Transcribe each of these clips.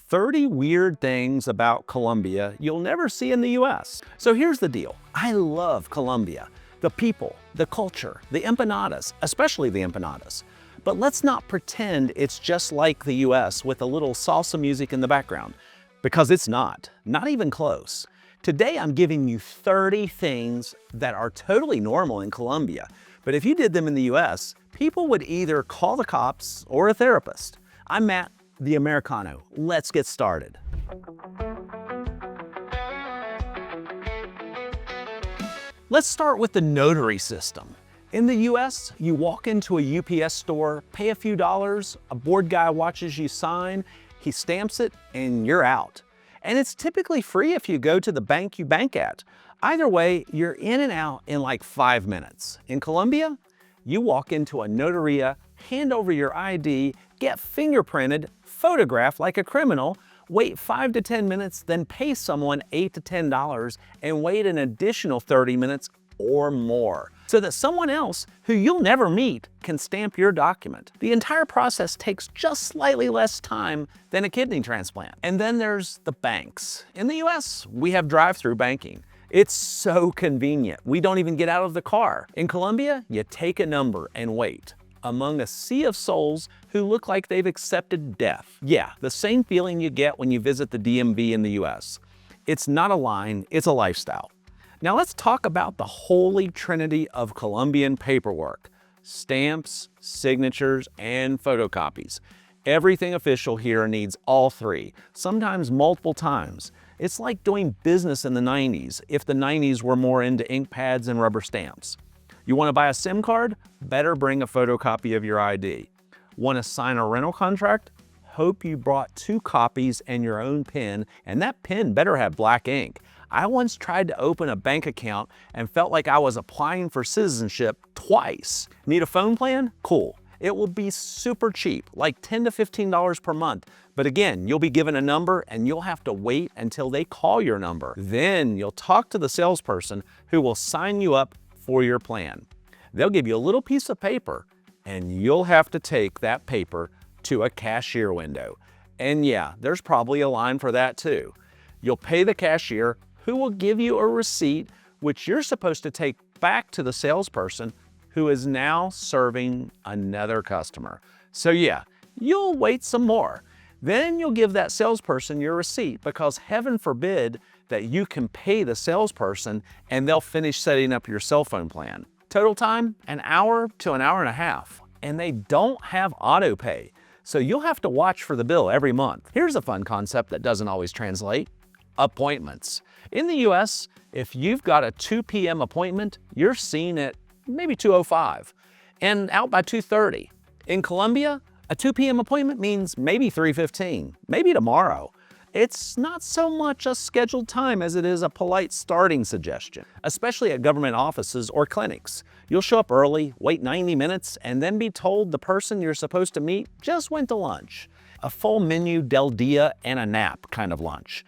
30 weird things about Colombia you'll never see in the US. So here's the deal. I love Colombia. The people, the culture, the empanadas, especially the empanadas. But let's not pretend it's just like the US with a little salsa music in the background, because it's not even close. Today I'm giving you 30 things that are totally normal in Colombia, but if you did them in the US, people would either call the cops or a therapist. I'm Matt, the Americano. Let's get started. Let's start with the notary system. In the US, you walk into a UPS store, pay a few dollars, a bored guy watches you sign, he stamps it, and you're out. And it's typically free if you go to the bank you bank at. Either way, you're in and out in like 5 minutes. In Colombia, you walk into a notaria, hand over your ID, get fingerprinted, photographed like a criminal, wait 5 to 10 minutes, then pay someone $8 to $10 and wait an additional 30 minutes or more so that someone else who you'll never meet can stamp your document. The entire process takes just slightly less time than a kidney transplant. And then there's the banks. In the US, we have drive-through banking. It's so convenient. We don't even get out of the car. In Colombia, you take a number and wait among a sea of souls who look like they've accepted death. Yeah, the same feeling you get when you visit the DMV in the US. It's not a line, it's a lifestyle. Now let's talk about the holy trinity of Colombian paperwork: stamps, signatures, and photocopies. Everything official here needs all three, sometimes multiple times. It's like doing business in the 90s, if the 90s were more into ink pads and rubber stamps. You want to buy a SIM card? Better bring a photocopy of your ID. Want to sign a rental contract? Hope you brought 2 copies and your own pen, and that pen better have black ink. I once tried to open a bank account and felt like I was applying for citizenship twice. Need a phone plan? Cool. It will be super cheap, like $10 to $15 per month. But again, you'll be given a number and you'll have to wait until they call your number. Then you'll talk to the salesperson who will sign you up for your plan. They'll give you a little piece of paper and you'll have to take that paper to a cashier window. And yeah, there's probably a line for that too. You'll pay the cashier, who will give you a receipt which you're supposed to take back to the salesperson who is now serving another customer. So yeah, you'll wait some more. Then you'll give that salesperson your receipt, because heaven forbid that you can pay the salesperson and they'll finish setting up your cell phone plan. Total time, an hour to an hour and a half. And they don't have auto pay, so you'll have to watch for the bill every month. Here's a fun concept that doesn't always translate: appointments. In the US, if you've got a 2 p.m. appointment, you're seen at maybe 2:05 and out by 2:30. In Colombia, a 2 p.m. appointment means maybe 3:15, maybe tomorrow. It's not so much a scheduled time as it is a polite starting suggestion, especially at government offices or clinics. You'll show up early, wait 90 minutes, and then be told the person you're supposed to meet just went to lunch. A full menu del dia and a nap kind of lunch.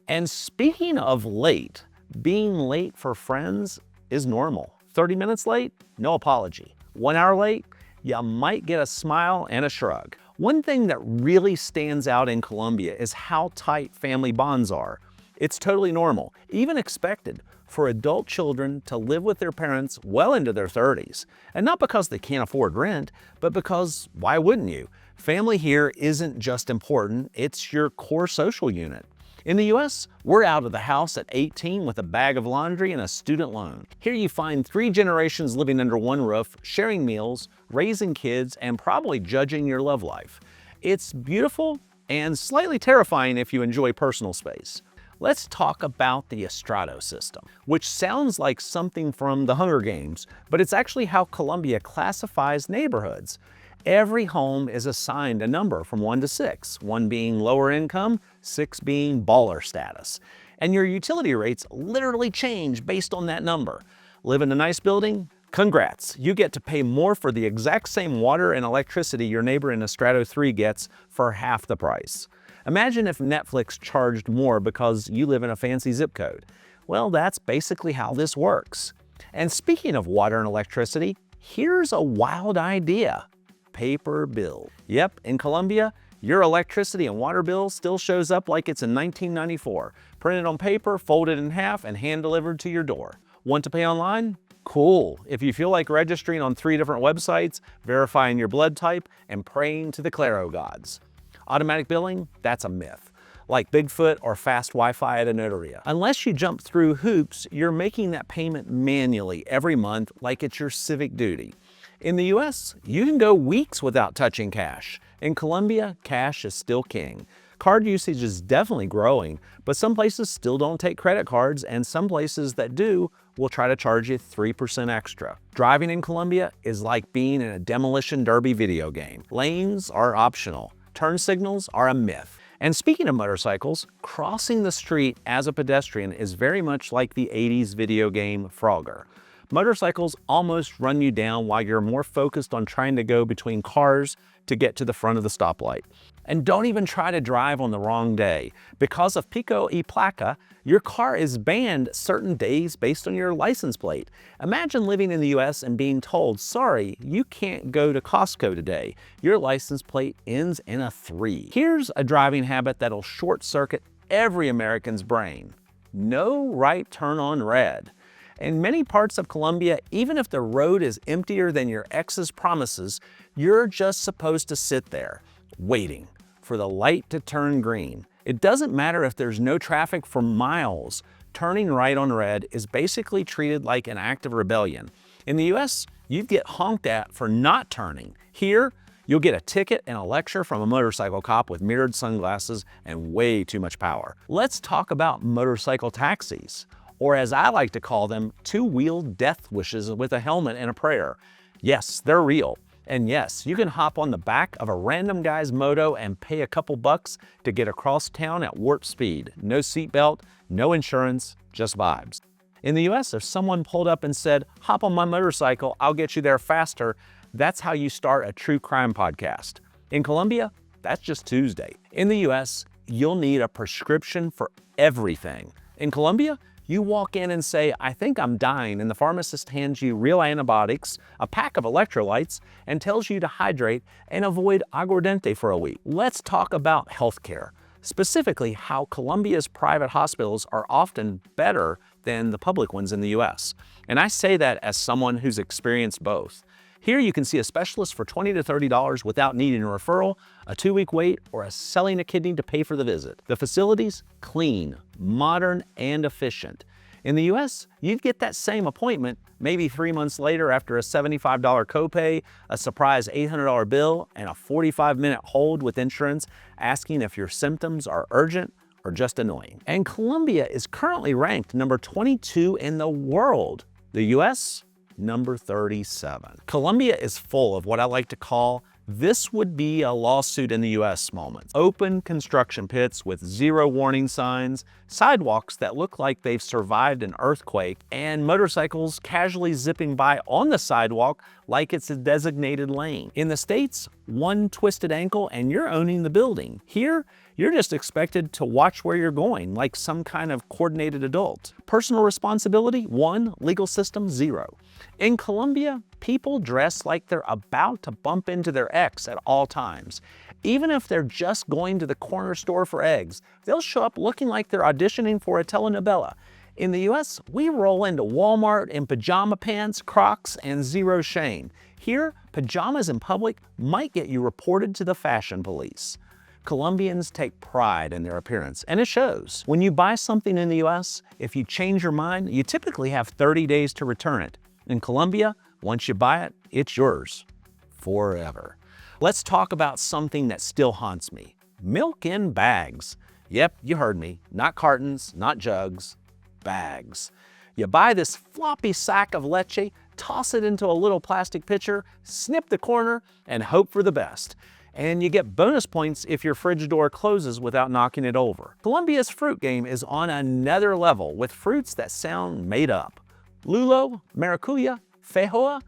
And speaking of late, being late for friends is normal. 30 minutes late? No apology. 1 hour late? You might get a smile and a shrug. One thing that really stands out in Colombia is how tight family bonds are. It's totally normal, even expected, for adult children to live with their parents well into their 30s. And not because they can't afford rent, but because why wouldn't you? Family here isn't just important, it's your core social unit. In the US, we're out of the house at 18 with a bag of laundry and a student loan. Here you find 3 generations living under one roof, sharing meals, raising kids, and probably judging your love life. It's beautiful and slightly terrifying if you enjoy personal space. Let's talk about the estrato system, which sounds like something from the Hunger Games, but it's actually how Colombia classifies neighborhoods. Every home is assigned a number from 1 to 6, 1 being lower income, 6 being baller status. And your utility rates literally change based on that number. Live in a nice building? Congrats, you get to pay more for the exact same water and electricity your neighbor in a Strato 3 gets for half the price. Imagine if Netflix charged more because you live in a fancy zip code. Well, that's basically how this works. And speaking of water and electricity, here's a wild idea: paper bill. Yep, in Colombia, Your electricity and water bill still shows up like it's in 1994, printed on paper, folded in half, and hand-delivered to your door. Want to pay online? Cool. If you feel like registering on 3 different websites, verifying your blood type, and praying to the Claro gods. Automatic billing? That's a myth, like Bigfoot or fast Wi-Fi at a notaria. Unless you jump through hoops, you're making that payment manually every month like it's your civic duty. In the US, you can go weeks without touching cash. In Colombia, cash is still king. Card usage is definitely growing, but some places still don't take credit cards, and some places that do will try to charge you 3% extra. Driving in Colombia is like being in a demolition derby video game. Lanes are optional. Turn signals are a myth. And speaking of motorcycles, crossing the street as a pedestrian is very much like the 80s video game Frogger. Motorcycles almost run you down while you're more focused on trying to go between cars to get to the front of the stoplight. And don't even try to drive on the wrong day. Because of Pico y Placa, your car is banned certain days based on your license plate. Imagine living in the US and being told, sorry, you can't go to Costco today. Your license plate ends in a 3. Here's a driving habit that'll short circuit every American's brain. No right turn on red. In many parts of Colombia, even if the road is emptier than your ex's promises, you're just supposed to sit there, waiting for the light to turn green. It doesn't matter if there's no traffic for miles. Turning right on red is basically treated like an act of rebellion. In the US, you'd get honked at for not turning. Here, you'll get a ticket and a lecture from a motorcycle cop with mirrored sunglasses and way too much power. Let's talk about motorcycle taxis, or as I like to call them, 2-wheeled death wishes with a helmet and a prayer. Yes, they're real. And yes, you can hop on the back of a random guy's moto and pay a couple bucks to get across town at warp speed. No seatbelt, no insurance, just vibes. In the US, if someone pulled up and said, hop on my motorcycle, I'll get you there faster, that's how you start a true crime podcast. In Colombia, that's just Tuesday. In the US, you'll need a prescription for everything. In Colombia, you walk in and say, I think I'm dying, and the pharmacist hands you real antibiotics, a pack of electrolytes, and tells you to hydrate and avoid aguardiente for a week. Let's talk about healthcare, specifically how Colombia's private hospitals are often better than the public ones in the US. And I say that as someone who's experienced both. Here you can see a specialist for $20 to $30 without needing a referral, a 2-week wait, or selling a kidney to pay for the visit. The facility's clean, modern, and efficient. In the US, you'd get that same appointment maybe 3 months later after a $75 copay, a surprise $800 bill, and a 45-minute hold with insurance asking if your symptoms are urgent or just annoying. And Colombia is currently ranked number 22 in the world. The US? Number 37. Colombia is full of what I like to call this would be a lawsuit in the US moments. Open construction pits with 0 warning signs, sidewalks that look like they've survived an earthquake, and motorcycles casually zipping by on the sidewalk like it's a designated lane. In the States, one twisted ankle and you're owning the building. Here, you're just expected to watch where you're going, like some kind of coordinated adult. Personal responsibility, 1. Legal system, 0. In Colombia, people dress like they're about to bump into their ex at all times. Even if they're just going to the corner store for eggs, they'll show up looking like they're auditioning for a telenovela. In the US, we roll into Walmart in pajama pants, Crocs, and 0 shame. Here, pajamas in public might get you reported to the fashion police. Colombians take pride in their appearance, and it shows. When you buy something in the US, if you change your mind, you typically have 30 days to return it. In Colombia, once you buy it, it's yours forever. Let's talk about something that still haunts me. Milk in bags. Yep, you heard me. Not cartons, not jugs, bags. You buy this floppy sack of leche, toss it into a little plastic pitcher, snip the corner, and hope for the best. And you get bonus points if your fridge door closes without knocking it over. Colombia's fruit game is on another level with fruits that sound made up. Lulo, maracuya, feijoa,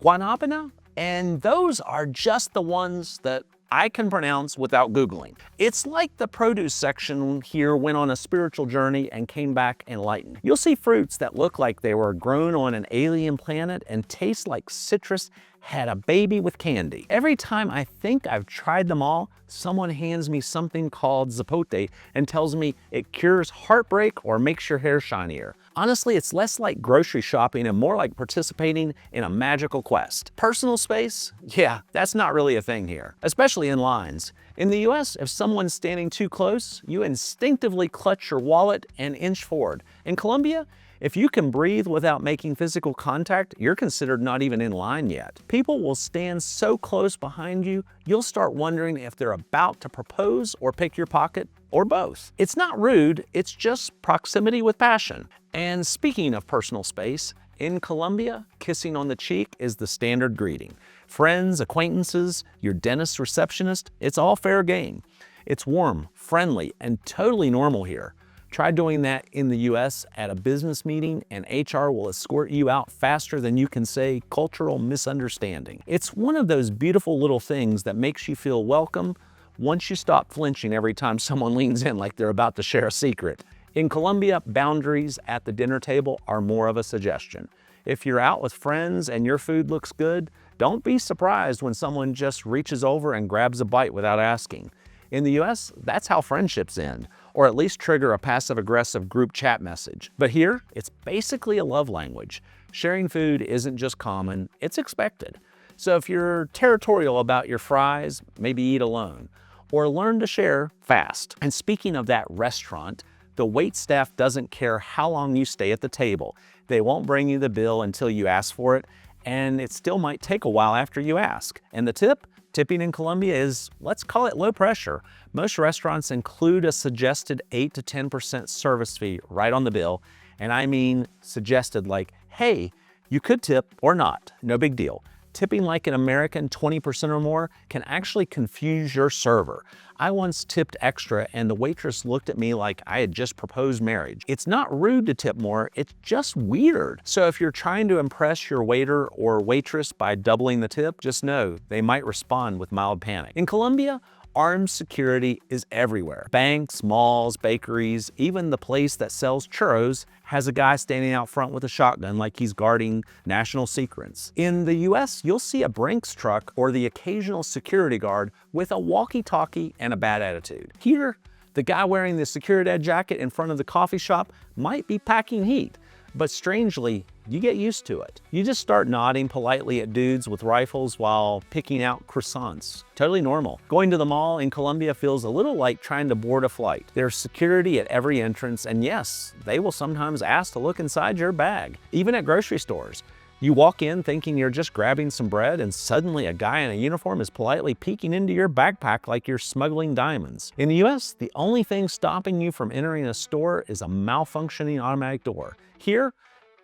guanabana, and those are just the ones that I can pronounce without Googling. It's like the produce section here went on a spiritual journey and came back enlightened. You'll see fruits that look like they were grown on an alien planet and taste like citrus had a baby with candy. Every time I think I've tried them all, someone hands me something called zapote and tells me it cures heartbreak or makes your hair shinier. Honestly, it's less like grocery shopping and more like participating in a magical quest. Personal space? Yeah, that's not really a thing here, especially in lines. In the US, if someone's standing too close, you instinctively clutch your wallet and inch forward. In Colombia, if you can breathe without making physical contact, you're considered not even in line yet. People will stand so close behind you, you'll start wondering if they're about to propose or pick your pocket, or both. It's not rude, it's just proximity with passion. And speaking of personal space, in Colombia, kissing on the cheek is the standard greeting. Friends, acquaintances, your dentist receptionist, it's all fair game. It's warm, friendly, and totally normal here. Try doing that in the US at a business meeting and HR will escort you out faster than you can say cultural misunderstanding. It's one of those beautiful little things that makes you feel welcome once you stop flinching every time someone leans in like they're about to share a secret. In Colombia, boundaries at the dinner table are more of a suggestion. If you're out with friends and your food looks good, don't be surprised when someone just reaches over and grabs a bite without asking. In the US, that's how friendships end, or at least trigger a passive-aggressive group chat message. But here, it's basically a love language. Sharing food isn't just common, it's expected. So if you're territorial about your fries, maybe eat alone, or learn to share fast. And speaking of that restaurant, the wait staff doesn't care how long you stay at the table. They won't bring you the bill until you ask for it, and it still might take a while after you ask. And the tip? Tipping in Colombia is, let's call it low pressure. Most restaurants include a suggested 8 to 10% service fee right on the bill. And I mean suggested like, hey, you could tip or not, no big deal. Tipping like an American 20% or more can actually confuse your server. I once tipped extra and the waitress looked at me like I had just proposed marriage. It's not rude to tip more, it's just weird. So if you're trying to impress your waiter or waitress by doubling the tip, just know they might respond with mild panic. In Colombia, armed security is everywhere. Banks, malls, bakeries, even the place that sells churros has a guy standing out front with a shotgun like he's guarding national secrets. In the US, you'll see a Brinks truck or the occasional security guard with a walkie-talkie and a bad attitude. Here, the guy wearing the security jacket in front of the coffee shop might be packing heat, but strangely, you get used to it. You just start nodding politely at dudes with rifles while picking out croissants. Totally normal. Going to the mall in Colombia feels a little like trying to board a flight. There's security at every entrance, and yes, they will sometimes ask to look inside your bag. Even at grocery stores. You walk in thinking you're just grabbing some bread, and suddenly a guy in a uniform is politely peeking into your backpack like you're smuggling diamonds. In the US, the only thing stopping you from entering a store is a malfunctioning automatic door. Here,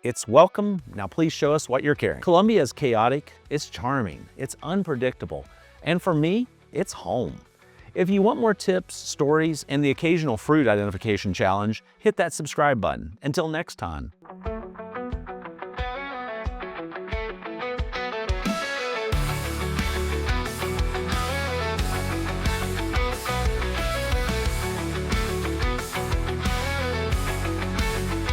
it's welcome, now please show us what you're carrying. Colombia is chaotic, it's charming, it's unpredictable, and for me, it's home. If you want more tips, stories, and the occasional fruit identification challenge, hit that subscribe button. Until next time.